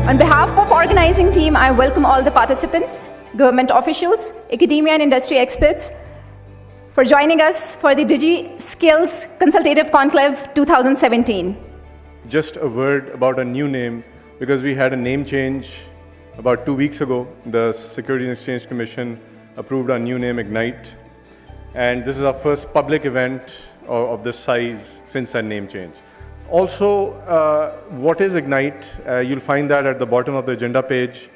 On behalf of organizing team, I welcome all the participants, government officials, academia and industry experts for joining us for the DigiSkills Consultative Conclave 2017. Just a word about a new name, because we had a name change about 2 weeks ago. The Securities and Exchange Commission approved our new name, Ignite. And this is our first public event of this size since that name change. Also, what is Ignite? You'll find that at the bottom of the agenda page.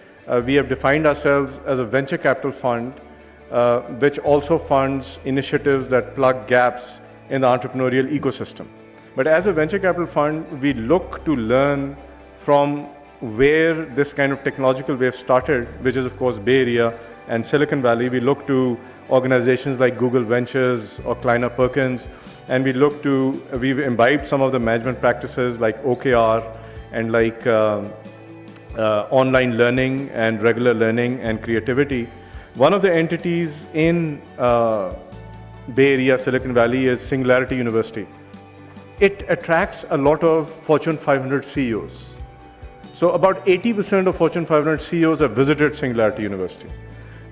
We have defined ourselves as a venture capital fund, which also funds initiatives that plug gaps in the entrepreneurial ecosystem. But as a venture capital fund, we look to learn from where this kind of technological wave started, which is of course Bay Area and Silicon Valley. We look to organizations like Google Ventures or Kleiner Perkins, and we've imbibed some of the management practices like OKR and like online learning and regular learning and creativity. One of the entities in Bay Area, Silicon Valley is Singularity University. It attracts a lot of Fortune 500 CEOs. So about 80% of Fortune 500 CEOs have visited Singularity University.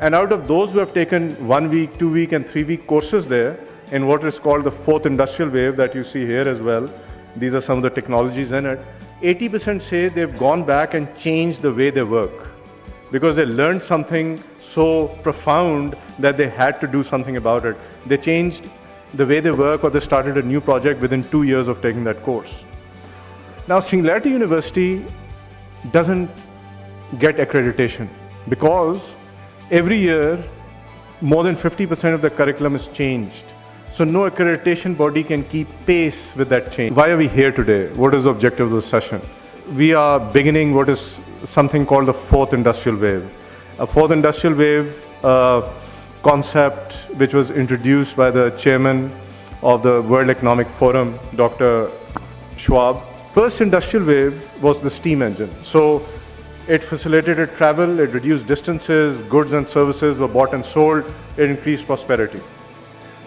And out of those who have taken 1 week, 2 week and 3 week courses there in what is called the fourth industrial wave that you see here as well, these are some of the technologies in it, 80% say they've gone back and changed the way they work because they learned something so profound that they had to do something about it. They changed the way they work, or they started a new project within 2 years of taking that course. Now, Singularity University doesn't get accreditation because every year more than 50% of the curriculum is changed. So no accreditation body can keep pace with that change. Why are we here today? What is the objective of this session? We are beginning what is something called the fourth industrial wave. A fourth industrial wave concept which was introduced by the chairman of the World Economic Forum, Dr. Schwab. First industrial wave was the steam engine. So it facilitated travel, it reduced distances, goods and services were bought and sold, it increased prosperity.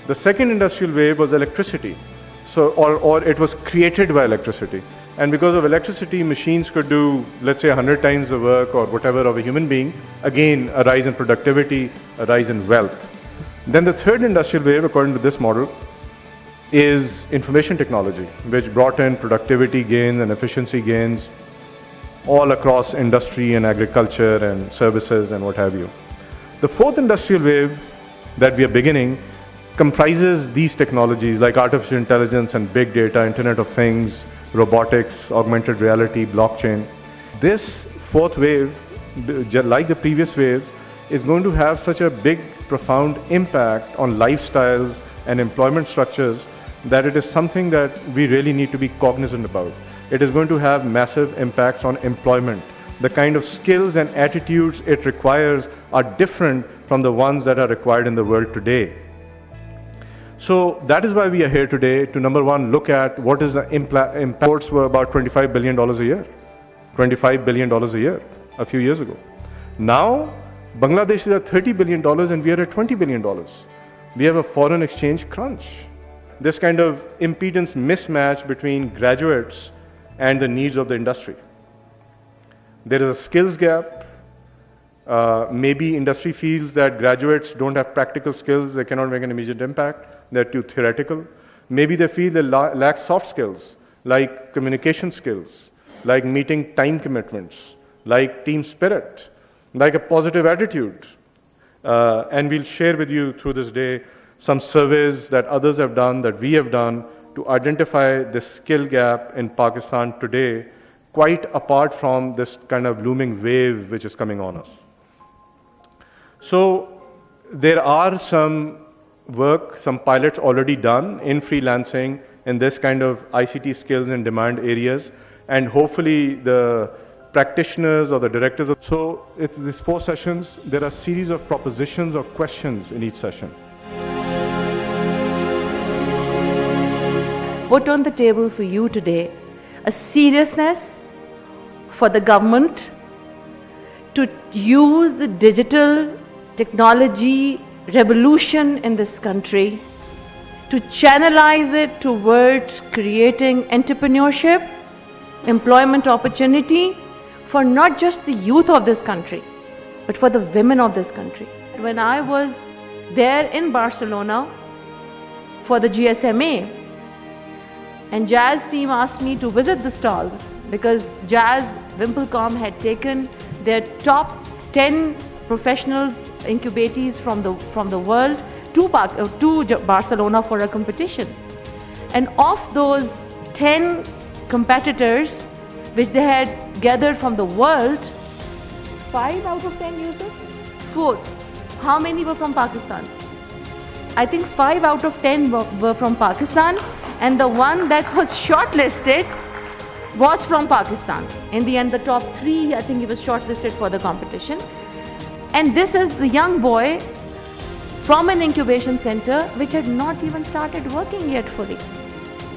The second industrial wave was electricity. Or it was created by electricity. And because of electricity, machines could do, let's say, 100 times the work or whatever of a human being. Again, a rise in productivity, a rise in wealth. Then the third industrial wave, according to this model, is information technology, which brought in productivity gains and efficiency gains all across industry and agriculture and services and what have you. The fourth industrial wave that we are beginning comprises these technologies like artificial intelligence and big data, Internet of Things, robotics, augmented reality, blockchain. This fourth wave, like the previous waves, is going to have such a big, profound impact on lifestyles and employment structures that it is something that we really need to be cognizant about. It is going to have massive impacts on employment. The kind of skills and attitudes it requires are different from the ones that are required in the world today. So that is why we are here today to, number one, look at what is the impact. Imports were about $25 billion a year. $25 billion a year a few years ago. Now, Bangladesh is at $30 billion and we are at $20 billion. We have a foreign exchange crunch. This kind of impedance mismatch between graduates and the needs of the industry. There is a skills gap. Maybe industry feels that graduates don't have practical skills, they cannot make an immediate impact, they're too theoretical. Maybe they feel they lack soft skills, like communication skills, like meeting time commitments, like team spirit, like a positive attitude. And we'll share with you through this day some surveys that others have done, that we have done, to identify this skill gap in Pakistan today, quite apart from this kind of looming wave which is coming on us. So there are some work, some pilots already done in freelancing in this kind of ICT skills in demand areas, and hopefully the practitioners or the directors. So it's these 4 sessions. There are a series of propositions or questions in each session. Put on the table for you today a seriousness for the government to use the digital technology revolution in this country to channelize it towards creating entrepreneurship, employment opportunity for not just the youth of this country, but for the women of this country. When I was there in Barcelona for the GSMA, and Jazz team asked me to visit the stalls because Jazz Wimpelcom had taken their top 10 professionals incubatees from the world to Barcelona for a competition. And of those 10 competitors which they had gathered from the world, 5 out of 10 users? 4. How many were from Pakistan? I think 5 out of 10 were from Pakistan, and the one that was shortlisted was from Pakistan. In the end, the top 3, I think he was shortlisted for the competition. And this is the young boy from an incubation center which had not even started working yet fully.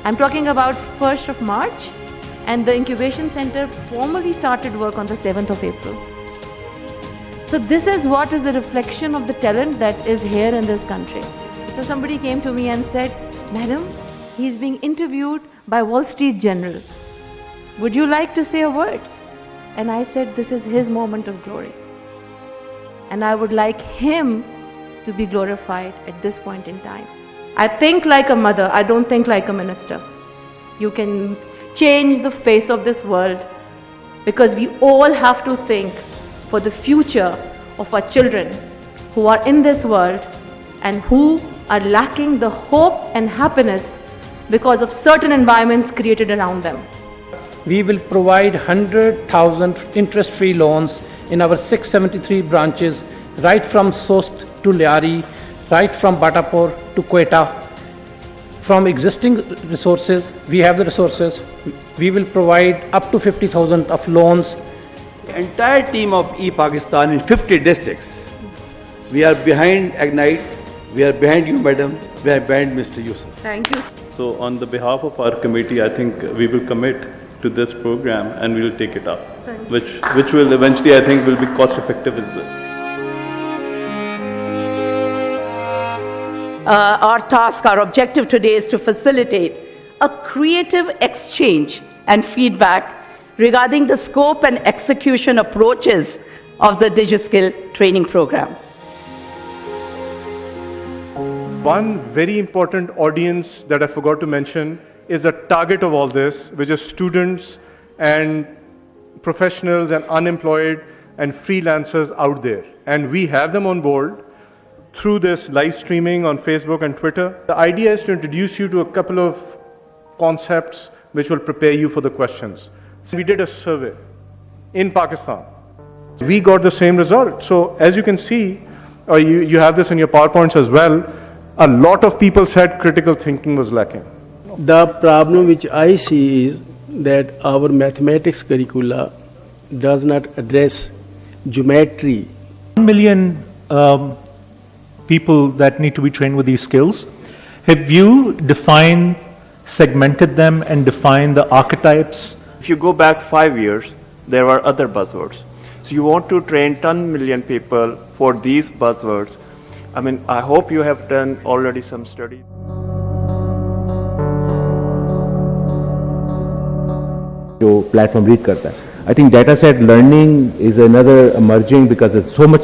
I'm talking about 1st of March, and the incubation center formally started work on the 7th of April. So this is what is a reflection of the talent that is here in this country. So somebody came to me and said, "Madam, he's being interviewed by Wall Street Journal. Would you like to say a word?" And I said, this is his moment of glory. And I would like him to be glorified at this point in time. I think like a mother, I don't think like a minister. You can change the face of this world, because we all have to think for the future of our children who are in this world and who are lacking the hope and happiness because of certain environments created around them. We will provide 100,000 interest-free loans in our 673 branches, right from Sost to Liari, right from Batapur to Quetta. From existing resources, we have the resources. We will provide up to 50,000 of loans. The entire team of e-Pakistan in 50 districts. We are behind Ignite. We are behind you, madam. We are behind Mr. Yusuf. Thank you. So on the behalf of our committee, I think we will commit to this program and we will take it up, which will eventually, I think, will be cost effective as well. Our task, our objective today is to facilitate a creative exchange and feedback regarding the scope and execution approaches of the DigiSkill training program. One very important audience that I forgot to mention is the target of all this, which is students and professionals and unemployed and freelancers out there. And we have them on board through this live streaming on Facebook and Twitter. The idea is to introduce you to a couple of concepts which will prepare you for the questions. So we did a survey in Pakistan. We got the same result. So as you can see, or you have this in your PowerPoints as well, a lot of people said critical thinking was lacking. The problem which I see is that our mathematics curricula does not address geometry. 1 million people that need to be trained with these skills. Have you defined, segmented them and defined the archetypes? If you go back 5 years, there were other buzzwords. So you want to train 10 million people for these buzzwords. I mean, I hope you have done already some study. जो platform read करता है. I think data set learning is another emerging because there's so much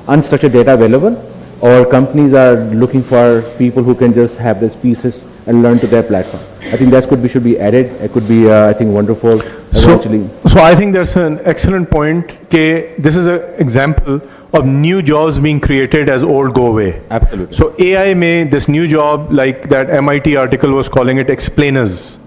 unstructured data available, or companies are looking for people who can just have these pieces and learn to their platform. I think that should be added. It could be, I think, wonderful. So I think that's an excellent point. This is an example of new jobs being created as old go away. Absolutely. So AI this new job, like that MIT article was calling it explainers.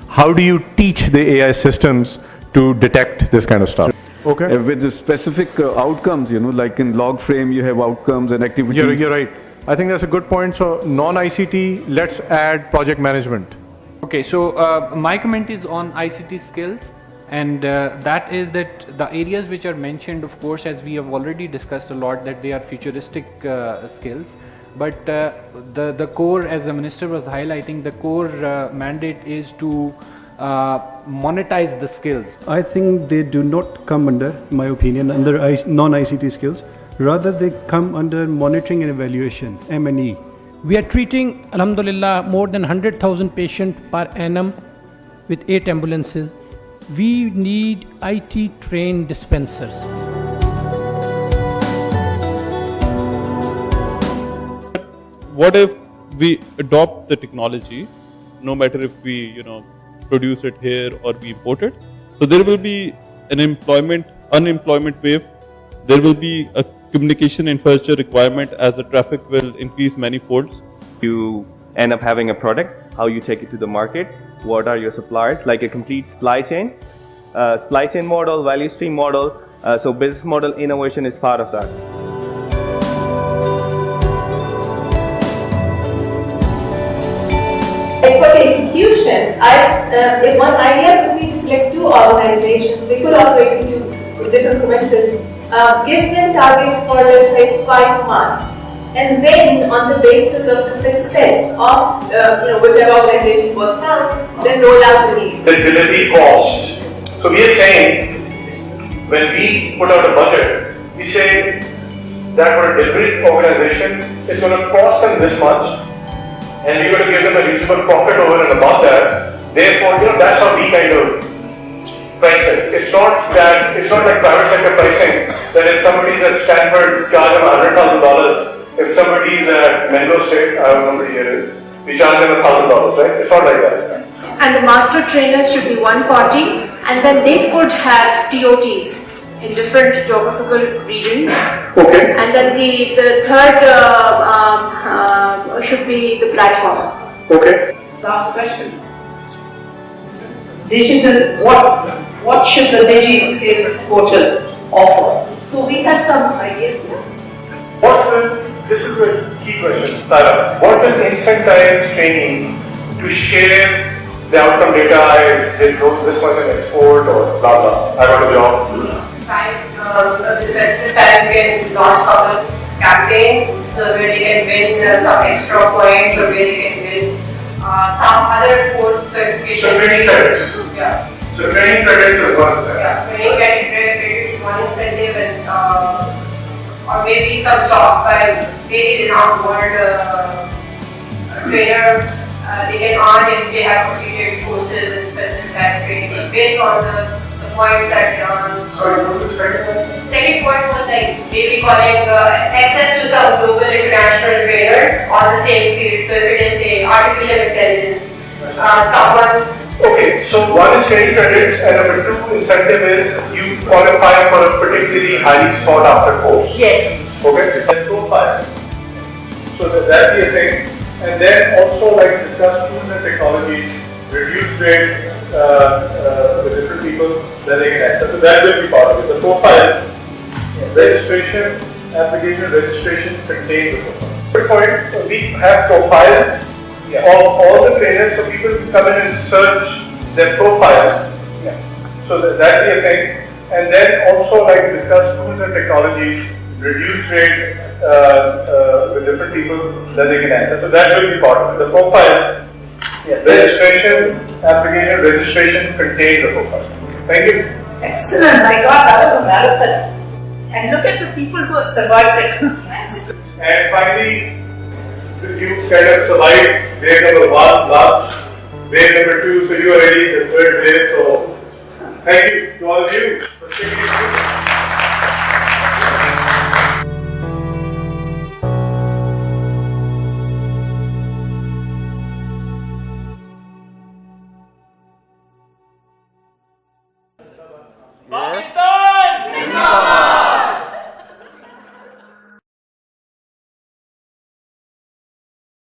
How do you teach the AI systems to detect this kind of stuff? Okay. With the specific outcomes, like in log frame, you have outcomes and activities. You're right. I think that's a good point. So non-ICT, let's add project management. Okay, so my comment is on ICT skills, and that is that the areas which are mentioned, of course, as we have already discussed a lot, that they are futuristic skills. But the core, as the minister was highlighting, the core mandate is to monetize the skills. I think they do not come under, in my opinion, under non-ICT skills. Rather, they come under monitoring and evaluation, M&E. We are treating, alhamdulillah, more than 100,000 patients per annum with 8 ambulances. we need IT trained dispensers. What if we adopt the technology, no matter if we, produce it here or we import it? So there will be an unemployment wave. There will be a communication infrastructure requirement as the traffic will increase many folds. You end up having a product, how you take it to the market, what are your suppliers, like a complete supply chain model, value stream model. So business model innovation is part of that. For the execution, one idea could be to select two organizations. They could operate in two different provinces. Give them target for, let's say, 5 months, and then on the basis of the success of whichever organization works out, then roll out the need. The delivery cost. So we are saying, when we put out a budget, we say that for a delivery organization, it's going to cost them this much, and we're going to give them a reasonable profit over and above that. Therefore, that's how we kind of price it. It's not like private sector pricing, that if somebody's at Stanford, charge them $100,000. If somebody's at Menlo State, I don't know what year it is, we charge them $1,000, right? It's not like that. And the master trainers should be one party, and then they could have TOTs in different geographical regions. Okay. And then the third should be the platform. Okay. Last question. Digital, what should the DigiSkills portal offer? So we had some ideas here. This is a key question, Tara. What will incentivize trainees to share the outcome data? I did this much in export or blah blah. I got a job. The parents can launch public campaigns where they can win some extra points or where they can win some other course certification. So training credits. Yeah. So training credits is one incentive. Yeah, training credits is one incentive, and or maybe some stocks by very renowned world trainer. They can earn if they have completed courses and specific type training based on the point that Sorry, what was the second one? Second point was like maybe calling access to some global international trainer on the same field. So if it is say artificial intelligence, someone. Okay, so one is training credits, and number two incentive is you qualify for a particularly highly sought after course. Yes. Okay, it's a profile. So that'd be a thing, and then also like discuss tools and technologies, reduce rate with different people that they can access. So that will be part of it. The profile, registration, application registration contains the profile. Third point, we have profiles of all the trainers, so people can come in and search their profiles. So that will be a thing. And then also like discuss tools and technologies, reduce rate with different people that they can access. So that will be part of it. The profile. Registration, application, registration contains a profile. Thank you. Excellent, my God, that was a marathon. And look at the people who have survived it. And finally, if you kind of survived wave number 1, lunch, wave number 2, so you are ready the third wave. So thank you to all of you for sticking with me.